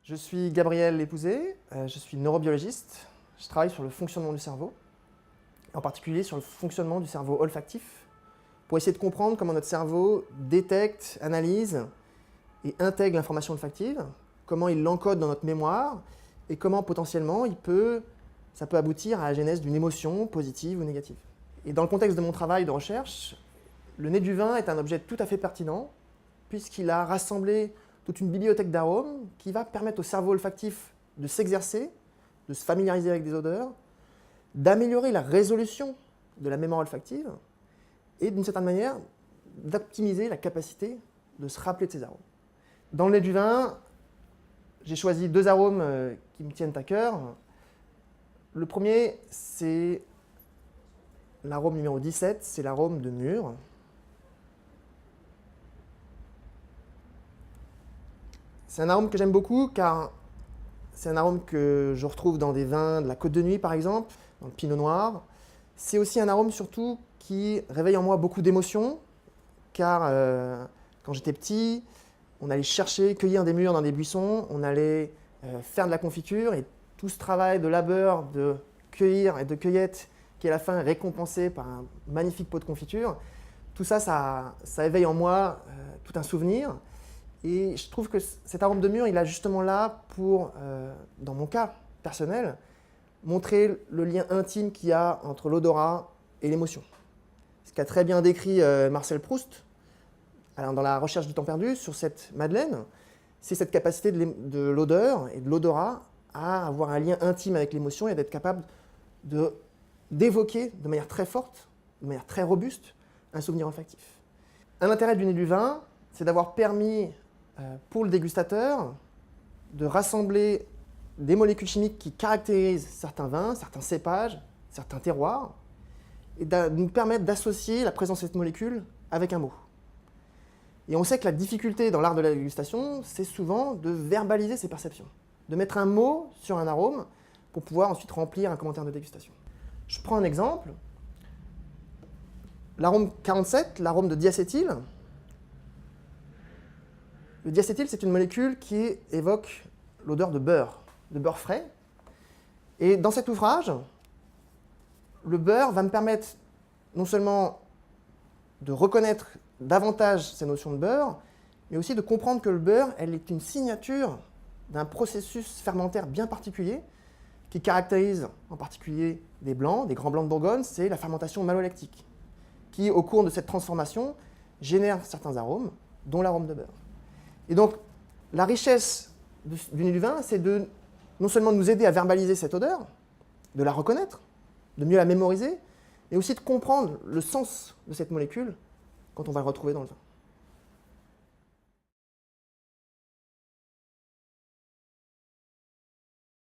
Je suis Gabriel Lépouzé, je suis neurobiologiste. Je travaille sur le fonctionnement du cerveau, en particulier sur le fonctionnement du cerveau olfactif, pour essayer de comprendre comment notre cerveau détecte, analyse et intègre l'information olfactive, comment il l'encode dans notre mémoire et comment potentiellement ça peut aboutir à la genèse d'une émotion positive ou négative. Et dans le contexte de mon travail de recherche, le nez du vin est un objet tout à fait pertinent puisqu'il a rassemblé toute une bibliothèque d'arômes qui va permettre au cerveau olfactif de s'exercer, de se familiariser avec des odeurs, d'améliorer la résolution de la mémoire olfactive et d'une certaine manière d'optimiser la capacité de se rappeler de ces arômes. Dans le nez du vin, j'ai choisi deux arômes qui me tiennent à cœur. Le premier, c'est l'arôme numéro 17, c'est l'arôme de mûre. C'est un arôme que j'aime beaucoup car c'est un arôme que je retrouve dans des vins de la Côte de Nuit par exemple, dans le pinot noir. C'est aussi un arôme surtout qui réveille en moi beaucoup d'émotions car quand j'étais petit, on allait chercher, cueillir des mûres dans des buissons, on allait faire de la confiture et tout ce travail de labeur de cueillir et de cueillette qui à la fin est récompensé par un magnifique pot de confiture, tout ça, ça éveille en moi tout un souvenir. Et je trouve que cet arôme de mûre, il a justement là pour, dans mon cas personnel, montrer le lien intime qu'il y a entre l'odorat et l'émotion. Ce qu'a très bien décrit Marcel Proust dans La Recherche du temps perdu sur cette madeleine, c'est cette capacité de l'odeur et de l'odorat à avoir un lien intime avec l'émotion et d'être capable d'évoquer de manière très forte, de manière très robuste, un souvenir olfactif. Un intérêt du nez du vin, c'est d'avoir permis pour le dégustateur de rassembler des molécules chimiques qui caractérisent certains vins, certains cépages, certains terroirs, et de nous permettre d'associer la présence de cette molécule avec un mot. Et on sait que la difficulté dans l'art de la dégustation, c'est souvent de verbaliser ses perceptions, de mettre un mot sur un arôme pour pouvoir ensuite remplir un commentaire de dégustation. Je prends un exemple. L'arôme 47, l'arôme de diacétyl. Le diacétyl, c'est une molécule qui évoque l'odeur de beurre frais. Et dans cet ouvrage, le beurre va me permettre non seulement de reconnaître davantage ces notions de beurre, mais aussi de comprendre que le beurre, elle est une signature d'un processus fermentaire bien particulier qui caractérise en particulier des blancs, des grands blancs de Bourgogne, c'est la fermentation malolactique, qui au cours de cette transformation génère certains arômes, dont l'arôme de beurre. Et donc, la richesse du nez du vin, c'est de non seulement nous aider à verbaliser cette odeur, de la reconnaître, de mieux la mémoriser, mais aussi de comprendre le sens de cette molécule quand on va le retrouver dans le vin.